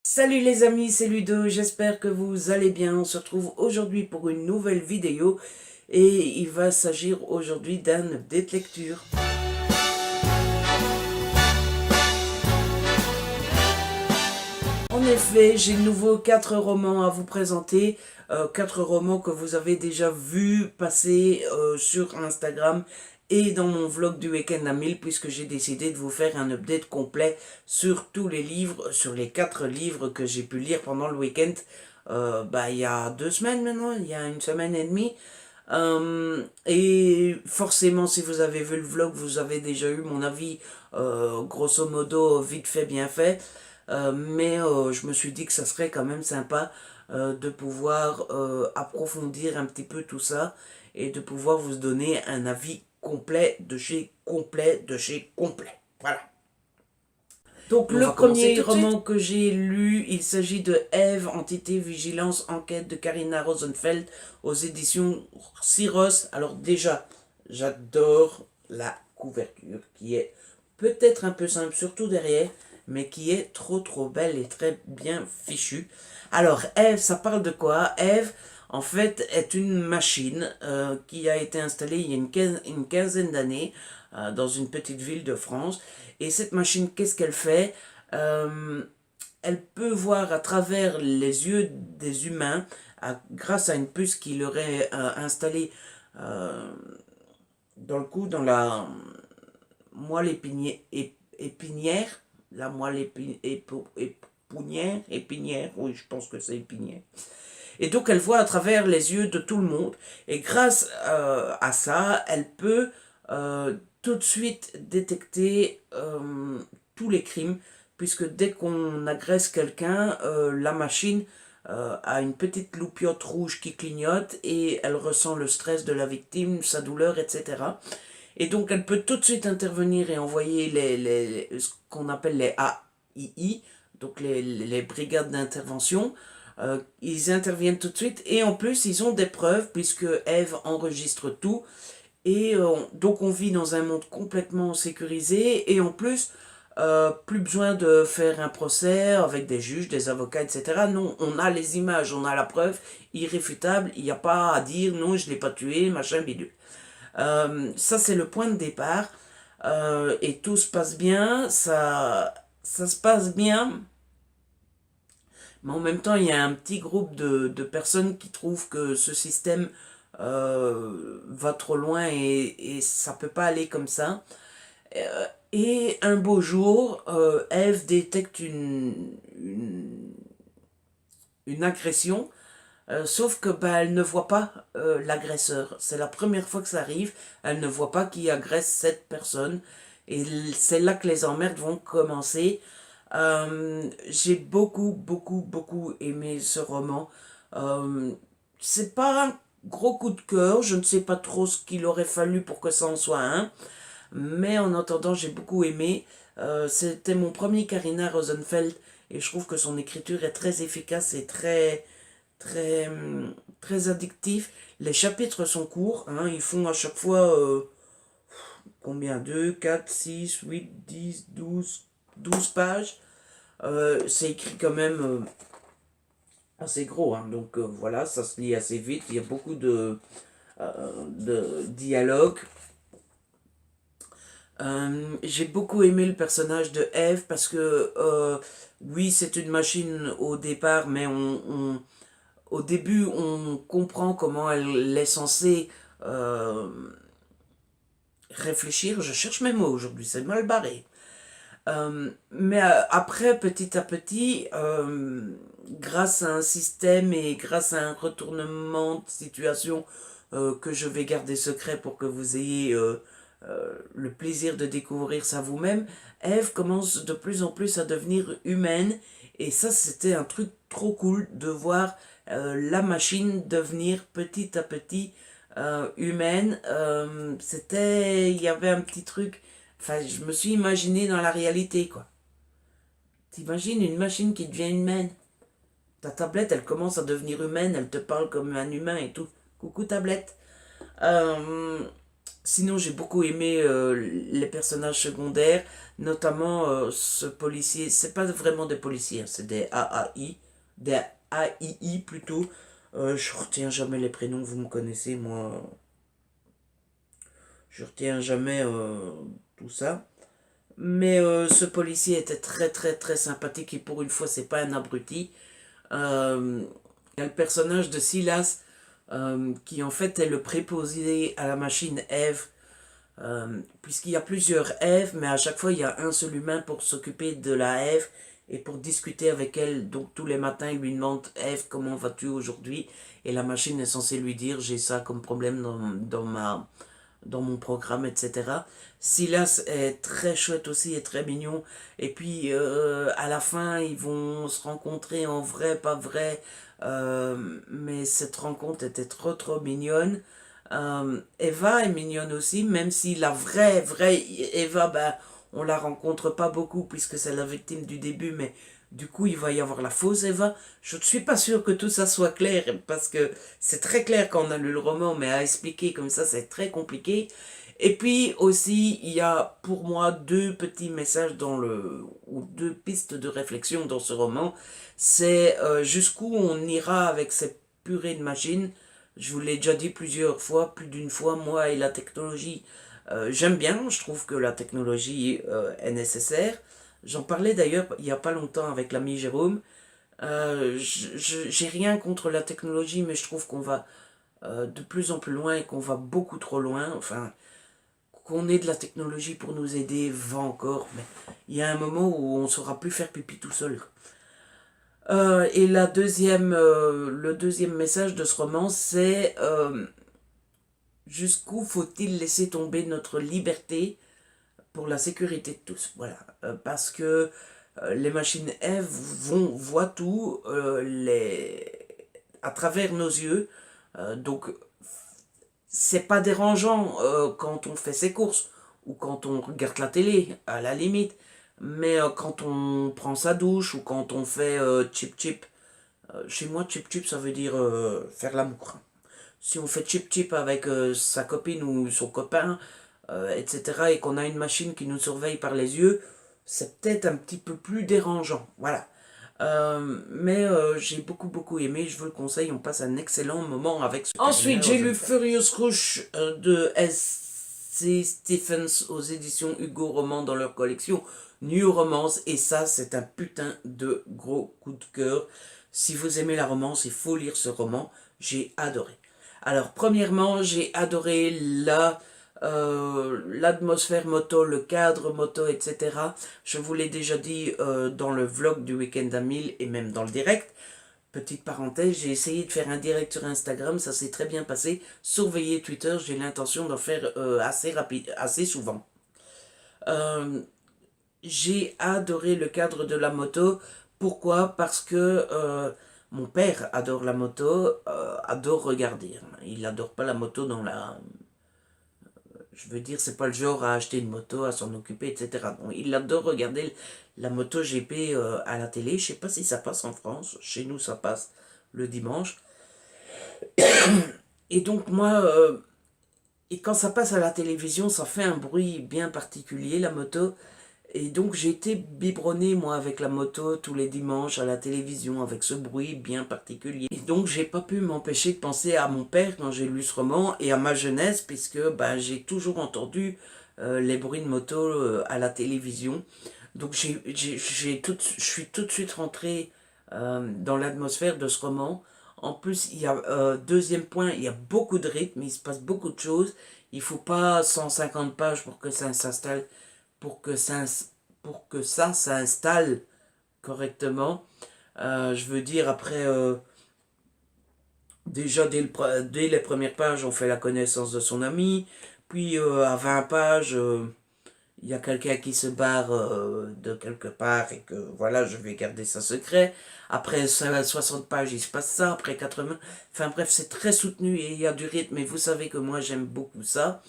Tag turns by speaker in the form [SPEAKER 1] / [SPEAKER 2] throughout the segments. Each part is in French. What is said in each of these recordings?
[SPEAKER 1] Salut les amis, c'est Ludo, j'espère que vous allez bien. On se retrouve aujourd'hui pour une nouvelle vidéo et il va s'agir aujourd'hui d'un update lecture. En effet, j'ai de nouveau 4 romans à vous présenter, 4 romans que vous avez déjà vus passer sur Instagram et dans mon vlog du week-end à 1000, puisque j'ai décidé de vous faire un update complet sur tous les livres, sur les 4 livres que j'ai pu lire pendant le week-end. Il y a 2 semaines maintenant, il y a une semaine et demie. Et forcément, si vous avez vu le vlog, vous avez déjà eu mon avis, grosso modo, vite fait, bien fait. Mais je me suis dit que ça serait quand même sympa de pouvoir approfondir un petit peu tout ça et de pouvoir vous donner un avis complet de chez complet de chez complet. Voilà. Donc le premier roman que j'ai lu, il s'agit de Ève, Entité, Vigilance, Enquête de Karina Rosenfeld aux éditions Syros. Alors déjà, j'adore la couverture qui est peut-être un peu simple, surtout derrière, mais qui est trop belle et très bien fichue. Alors Ève, ça parle de quoi? Ève, en fait, est une machine qui a été installée il y a une quinzaine d'années dans une petite ville de France. Et cette machine, qu'est-ce qu'elle fait? Elle peut voir à travers les yeux des humains grâce à une puce qui leur est installée dans le cou, dans la moelle épinière, la moelle épinière, oui, je pense que c'est épinière. Et donc elle voit à travers les yeux de tout le monde. Et grâce à ça, elle peut tout de suite détecter tous les crimes, puisque dès qu'on agresse quelqu'un, la machine a une petite loupiote rouge qui clignote et elle ressent le stress de la victime, sa douleur, etc. Et donc elle peut tout de suite intervenir et envoyer ce qu'on appelle les AII, donc les brigades d'intervention. Ils interviennent tout de suite et en plus ils ont des preuves puisque Ève enregistre tout et donc on vit dans un monde complètement sécurisé et en plus plus besoin de faire un procès avec des juges, des avocats, etc. Non, on a les images, on a la preuve irréfutable, il n'y a pas à dire non je ne l'ai pas tué, machin bidule. Ça c'est le point de départ et tout se passe bien, ça se passe bien. Mais en même temps, il y a un petit groupe de personnes qui trouvent que ce système va trop loin et ça peut pas aller comme ça. Et un beau jour, Ève détecte une agression, sauf que elle ne voit pas l'agresseur. C'est la première fois que ça arrive, elle ne voit pas qui agresse cette personne. Et c'est là que les emmerdes vont commencer. J'ai beaucoup aimé ce roman. C'est pas un gros coup de cœur, je ne sais pas trop ce qu'il aurait fallu pour que ça en soit un, mais en attendant, j'ai beaucoup aimé. C'était mon premier Karina Rosenfeld et je trouve que son écriture est très efficace et très, très addictif. Les chapitres sont courts, hein, ils font à chaque fois combien? 2, 4, 6, 8, 10, 12 pages. C'est écrit quand même assez gros, hein, donc voilà, ça se lit assez vite, il y a beaucoup de dialogue. J'ai beaucoup aimé le personnage de Ève parce que oui, c'est une machine au départ, mais au début on comprend comment elle est censée réfléchir. Je cherche mes mots aujourd'hui, c'est mal barré. Mais après, petit à petit, grâce à un système et grâce à un retournement de situation que je vais garder secret pour que vous ayez le plaisir de découvrir ça vous-même, Ève commence de plus en plus à devenir humaine. Et ça, c'était un truc trop cool de voir la machine devenir petit à petit humaine. Il y avait un petit truc. Enfin, je me suis imaginé dans la réalité, quoi. T'imagines une machine qui devient humaine. Ta tablette, elle commence à devenir humaine, elle te parle comme un humain et tout. Coucou tablette. Sinon, j'ai beaucoup aimé les personnages secondaires, notamment ce policier. C'est pas vraiment des policiers, hein, c'est des AAI, des AII plutôt. Je retiens jamais les prénoms, vous me connaissez, moi. Je retiens jamais tout ça. Mais ce policier était très très très sympathique et pour une fois, c'est pas un abruti. Euh, Il y a le personnage de Silas qui en fait est le préposé à la machine Eve. Puisqu'il y a plusieurs Eve, mais à chaque fois il y a un seul humain pour s'occuper de la Eve et pour discuter avec elle. Donc tous les matins il lui demande: Eve, comment vas-tu aujourd'hui? Et la machine est censée lui dire: j'ai ça comme problème dans mon programme, etc. Silas est très chouette aussi et très mignon. Et puis à la fin ils vont se rencontrer en vrai, pas vrai. Mais cette rencontre était trop trop mignonne. Eva est mignonne aussi, même si la vraie Eva, ben, on la rencontre pas beaucoup puisque c'est la victime du début, mais du coup il va y avoir la fausse Eva. Je ne suis pas sûr que tout ça soit clair parce que c'est très clair quand on a lu le roman, mais à expliquer comme ça c'est très compliqué. Et puis aussi il y a pour moi deux petits messages ou deux pistes de réflexion dans ce roman. C'est jusqu'où on ira avec cette purée de machines. Je vous l'ai déjà dit plusieurs fois, plus d'une fois, moi et la technologie, j'aime bien, je trouve que la technologie est nécessaire. J'en parlais d'ailleurs il n'y a pas longtemps avec l'ami Jérôme. J'ai rien contre la technologie, mais je trouve qu'on va de plus en plus loin et qu'on va beaucoup trop loin. Enfin, qu'on ait de la technologie pour nous aider, va encore, mais il y a un moment où on ne saura plus faire pipi tout seul. Et le deuxième message de ce roman, c'est jusqu'où faut-il laisser tomber notre liberté pour la sécurité de tous. Voilà. Parce que les machines Eve voient tout à travers nos yeux. Donc, c'est pas dérangeant quand on fait ses courses ou quand on regarde la télé, à la limite. Mais quand on prend sa douche ou quand on fait chip chip, chez moi chip chip ça veut dire faire l'amour. Si on fait chip chip avec sa copine ou son copain, etc., et qu'on a une machine qui nous surveille par les yeux, c'est peut-être un petit peu plus dérangeant. Voilà. Mais j'ai beaucoup aimé, je vous le conseille, on passe un excellent moment avec ce Ensuite, j'ai lu Furious Rush de S.C. Stephens aux éditions Hugo Roman dans leur collection New Romance, et ça, c'est un putain de gros coup de cœur. Si vous aimez la romance, il faut lire ce roman, j'ai adoré. Alors, premièrement, j'ai adoré l'atmosphère moto, le cadre moto, etc. Je vous l'ai déjà dit dans le vlog du week-end à 1000 et même dans le direct. Petite parenthèse, j'ai essayé de faire un direct sur Instagram, ça s'est très bien passé. Surveillez Twitter, j'ai l'intention d'en faire assez souvent. Euh, j'ai adoré le cadre de la moto. Pourquoi? Parce que mon père adore la moto, adore regarder. Il n'adore pas la moto dans la... Je veux dire, c'est pas le genre à acheter une moto, à s'en occuper, etc. Bon, il adore regarder la moto GP à la télé. Je sais pas si ça passe en France. Chez nous, ça passe le dimanche. Et donc, moi, et quand ça passe à la télévision, ça fait un bruit bien particulier, la moto. Et donc j'ai été biberonné moi avec la moto tous les dimanches à la télévision avec ce bruit bien particulier. Et donc j'ai pas pu m'empêcher de penser à mon père quand j'ai lu ce roman et à ma jeunesse puisque ben, j'ai toujours entendu les bruits de moto à la télévision. Donc je suis tout de suite rentré dans l'atmosphère de ce roman. En plus, il y a deuxième point, il y a beaucoup de rythme, il se passe beaucoup de choses. Il faut pas 150 pages pour que ça s'installe pour que ça s'installe correctement. Je veux dire, après, déjà dès les premières pages, on fait la connaissance de son ami. Puis à 20 pages, il y a quelqu'un qui se barre de quelque part et que voilà, je vais garder ça secret. Après 60 pages, il se passe ça. Après 80, enfin bref, c'est très soutenu et il y a du rythme. Et vous savez que moi, j'aime beaucoup ça.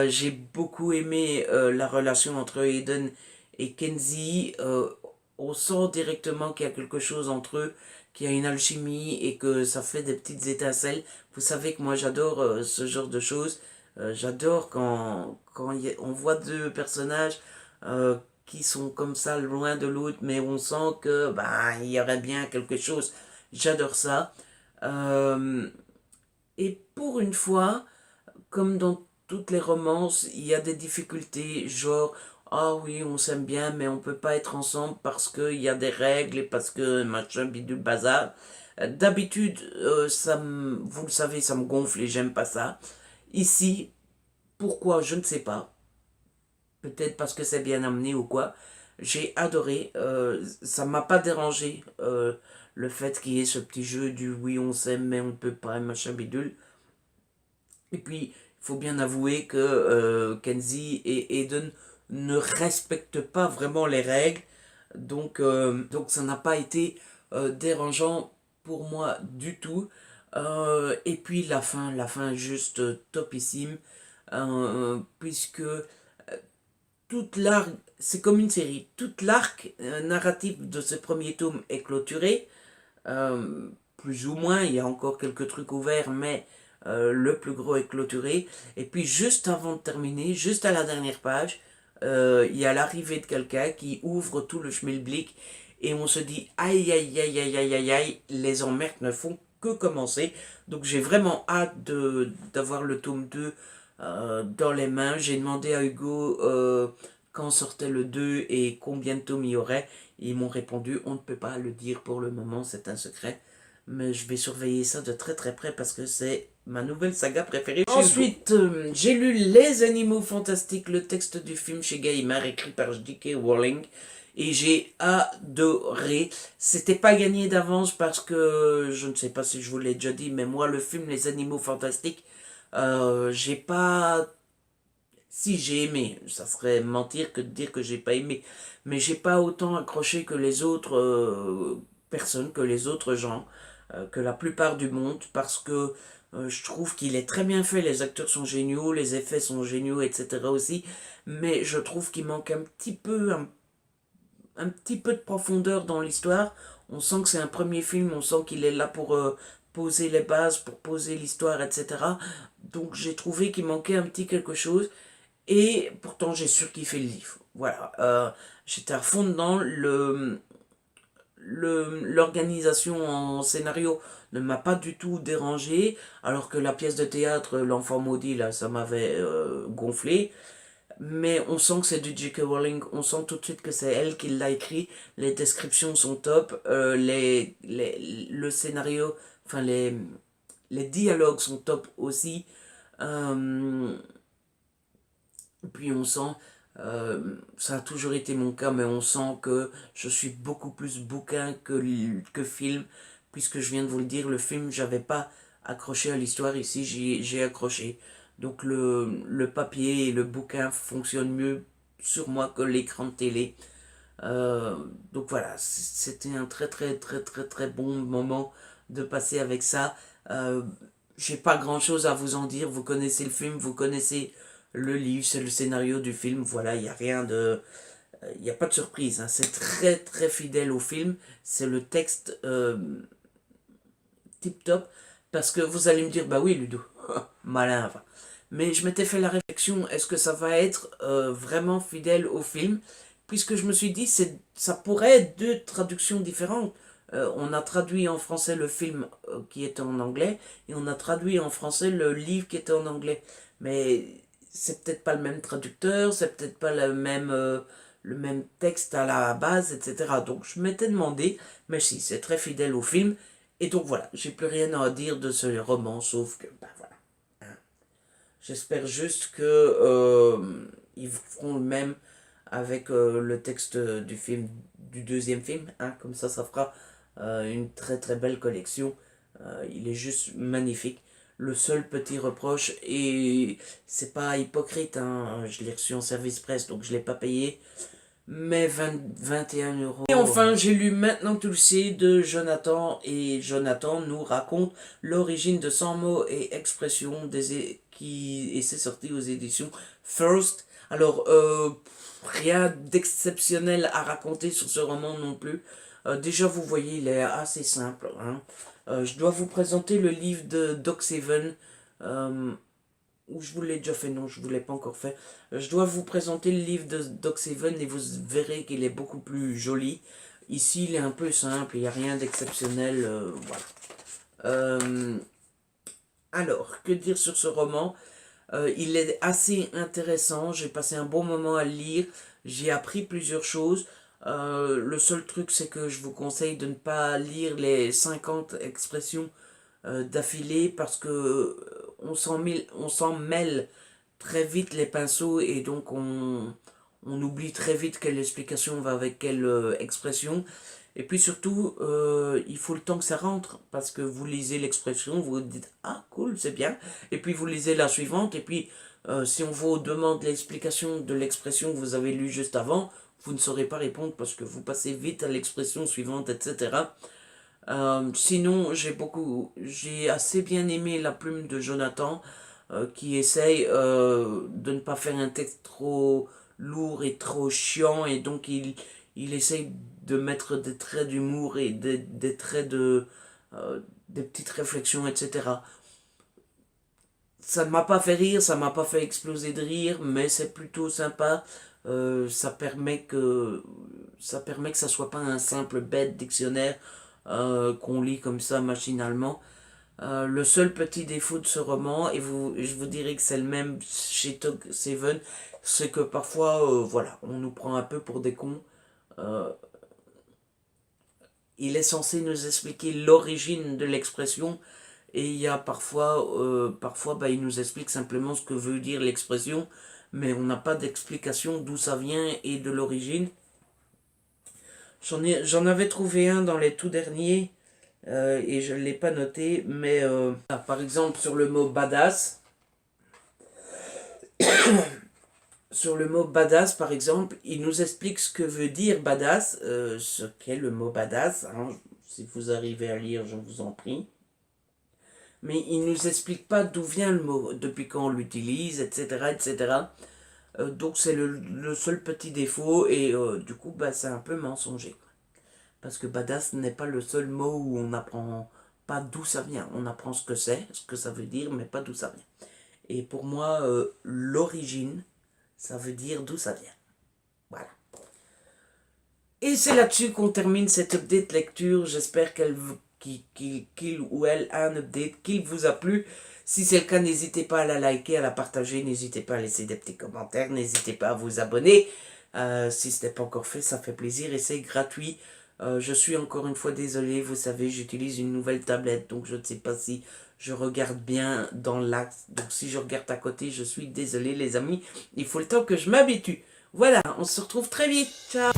[SPEAKER 1] J'ai beaucoup aimé la relation entre Aiden et Kenzie. On sent directement qu'il y a quelque chose entre eux, qu'il y a une alchimie et que ça fait des petites étincelles. Vous savez que moi j'adore ce genre de choses. J'adore on voit deux personnages qui sont comme ça loin de l'autre, mais on sent que il y aurait bien quelque chose. J'adore ça. Euh, et pour une fois, comme dans toutes les romances, il y a des difficultés, genre, ah oui, on s'aime bien, mais on peut pas être ensemble parce qu'il y a des règles et parce que machin bidule bazar. D'habitude, vous le savez, ça me gonfle et j'aime pas ça. Ici, pourquoi, je ne sais pas. Peut-être parce que c'est bien amené ou quoi. J'ai adoré. Ça m'a pas dérangé le fait qu'il y ait ce petit jeu du oui, on s'aime, mais on ne peut pas, machin bidule. Et puis, il faut bien avouer que Kenzie et Eden ne respectent pas vraiment les règles. Donc ça n'a pas été dérangeant pour moi du tout. Et puis la fin juste topissime. Puisque toute l'arc, c'est comme une série, toute l'arc narratif de ce premier tome est clôturé. Plus ou moins, il y a encore quelques trucs ouverts, mais le plus gros est clôturé. Et puis juste avant de terminer, juste à la dernière page, il y a l'arrivée de quelqu'un qui ouvre tout le schmilblick et on se dit aïe aïe aïe aïe aïe aïe aïe, les emmerdes ne font que commencer. Donc j'ai vraiment hâte d'avoir le tome 2 dans les mains. J'ai demandé à Hugo quand sortait le 2 et combien de tomes il y aurait. Ils m'ont répondu, on ne peut pas le dire pour le moment, c'est un secret. Mais je vais surveiller ça de très très près parce que c'est ma nouvelle saga préférée. Ensuite, j'ai lu Les Animaux Fantastiques, le texte du film chez Gallimard, écrit par J.K. Rowling. Et j'ai adoré. C'était pas gagné d'avance parce que, je ne sais pas si je vous l'ai déjà dit, mais moi, le film Les Animaux Fantastiques, j'ai pas si j'ai aimé, ça serait mentir que de dire que j'ai pas aimé, mais j'ai pas autant accroché que les autres personnes, que les autres gens, que la plupart du monde, parce que je trouve qu'il est très bien fait, les acteurs sont géniaux, les effets sont géniaux, etc. aussi, mais je trouve qu'il manque un petit peu de profondeur dans l'histoire. On sent que c'est un premier film, on sent qu'il est là pour poser les bases, pour poser l'histoire, etc. Donc j'ai trouvé qu'il manquait un petit quelque chose. Et pourtant, j'ai surkiffé le livre. Voilà. J'étais à fond dedans. L'organisation en scénario ne m'a pas du tout dérangé. Alors que la pièce de théâtre, L'Enfant Maudit, là, ça m'avait gonflé. Mais on sent que c'est du J.K. Rowling. On sent tout de suite que c'est elle qui l'a écrit. Les descriptions sont top. Le scénario, enfin, les dialogues sont top aussi. Euh, Puis on sent, ça a toujours été mon cas, mais on sent que je suis beaucoup plus bouquin que film, puisque je viens de vous le dire, le film, j'avais pas accroché à l'histoire, ici j'ai accroché. Donc le papier et le bouquin fonctionnent mieux sur moi que l'écran de télé. Euh, donc voilà, c'était un très très très très très bon moment de passer avec ça. Euh, j'ai pas grand chose à vous en dire, vous connaissez le film, vous connaissez le livre, c'est le scénario du film, voilà, il n'y a rien de... Il n'y a pas de surprise, hein. C'est très très fidèle au film, c'est le texte tip top, parce que vous allez me dire, bah oui Ludo, malin, enfin. Mais je m'étais fait la réflexion, est-ce que ça va être vraiment fidèle au film? Puisque je me suis dit, ça pourrait être deux traductions différentes. On a traduit en français le film qui était en anglais, et on a traduit en français le livre qui était en anglais. Mais c'est peut-être pas le même traducteur, c'est peut-être pas le même texte à la base, etc. Donc je m'étais demandé, mais si, c'est très fidèle au film. Et donc voilà, j'ai plus rien à dire de ce roman, sauf que, ben voilà. J'espère juste que ils feront le même avec le texte du film, du deuxième film, hein, comme ça fera une très très belle collection. Il est juste magnifique. Le seul petit reproche, et c'est pas hypocrite, hein, je l'ai reçu en service presse donc je l'ai pas payé, mais 21 €. Et enfin, j'ai lu Maintenant tu le sais de Jonathan, et Jonathan nous raconte l'origine de 100 mots et expressions et c'est sorti aux éditions First. Alors, rien d'exceptionnel à raconter sur ce roman non plus. Déjà, vous voyez, il est assez simple, hein. Je dois vous présenter le livre de Doc Seven. ou je vous l'ai déjà fait, non, je ne vous l'ai pas encore fait. Je dois vous présenter le livre de Doc Seven et vous verrez qu'il est beaucoup plus joli. Ici, il est un peu simple, il n'y a rien d'exceptionnel, voilà. Alors, que dire sur ce roman? Il est assez intéressant, j'ai passé un bon moment à le lire, j'ai appris plusieurs choses. Le seul truc, c'est que je vous conseille de ne pas lire les 50 expressions d'affilée parce que on s'en mêle très vite les pinceaux et donc on oublie très vite quelle explication va avec quelle expression. Et puis surtout, il faut le temps que ça rentre parce que vous lisez l'expression, vous vous dites ah cool, c'est bien. Et puis vous lisez la suivante et puis si on vous demande l'explication de l'expression que vous avez lue juste avant, vous ne saurez pas répondre parce que vous passez vite à l'expression suivante, etc. Sinon, j'ai assez bien aimé la plume de Jonathan qui essaye de ne pas faire un texte trop lourd et trop chiant et donc il essaye de mettre des traits d'humour et des traits des petites réflexions, etc. Ça ne m'a pas fait rire, ça m'a pas fait exploser de rire, mais c'est plutôt sympa. Ça permet que ça soit pas un simple bête dictionnaire qu'on lit comme ça machinalement. Le seul petit défaut de ce roman, et je vous dirais que c'est le même chez Tog Seven, c'est que parfois, voilà, on nous prend un peu pour des cons. Euh, il est censé nous expliquer l'origine de l'expression, et il y a parfois bah, il nous explique simplement ce que veut dire l'expression, mais on n'a pas d'explication d'où ça vient et de l'origine. J'en avais trouvé un dans les tout derniers, et je ne l'ai pas noté, mais par exemple sur le mot badass, par exemple, il nous explique ce que veut dire badass, ce qu'est le mot badass, hein, si vous arrivez à lire, je vous en prie. Mais il ne nous explique pas d'où vient le mot, depuis quand on l'utilise, etc. etc. Donc c'est le seul petit défaut, et du coup, bah, c'est un peu mensonger. Parce que badass n'est pas le seul mot où on n'apprend pas d'où ça vient. On apprend ce que c'est, ce que ça veut dire, mais pas d'où ça vient. Et pour moi, l'origine, ça veut dire d'où ça vient. Voilà. Et c'est là-dessus qu'on termine cette update lecture. J'espère qu'il ou elle a un update, qu'il vous a plu. Si c'est le cas, n'hésitez pas à la liker, à la partager. N'hésitez pas à laisser des petits commentaires. N'hésitez pas à vous abonner. Si ce n'est pas encore fait, ça fait plaisir et c'est gratuit. Je suis encore une fois désolé, vous savez, j'utilise une nouvelle tablette, donc je ne sais pas si je regarde bien dans l'axe. Donc si je regarde à côté, je suis désolé les amis. Il faut le temps que je m'habitue. Voilà, on se retrouve très vite. Ciao.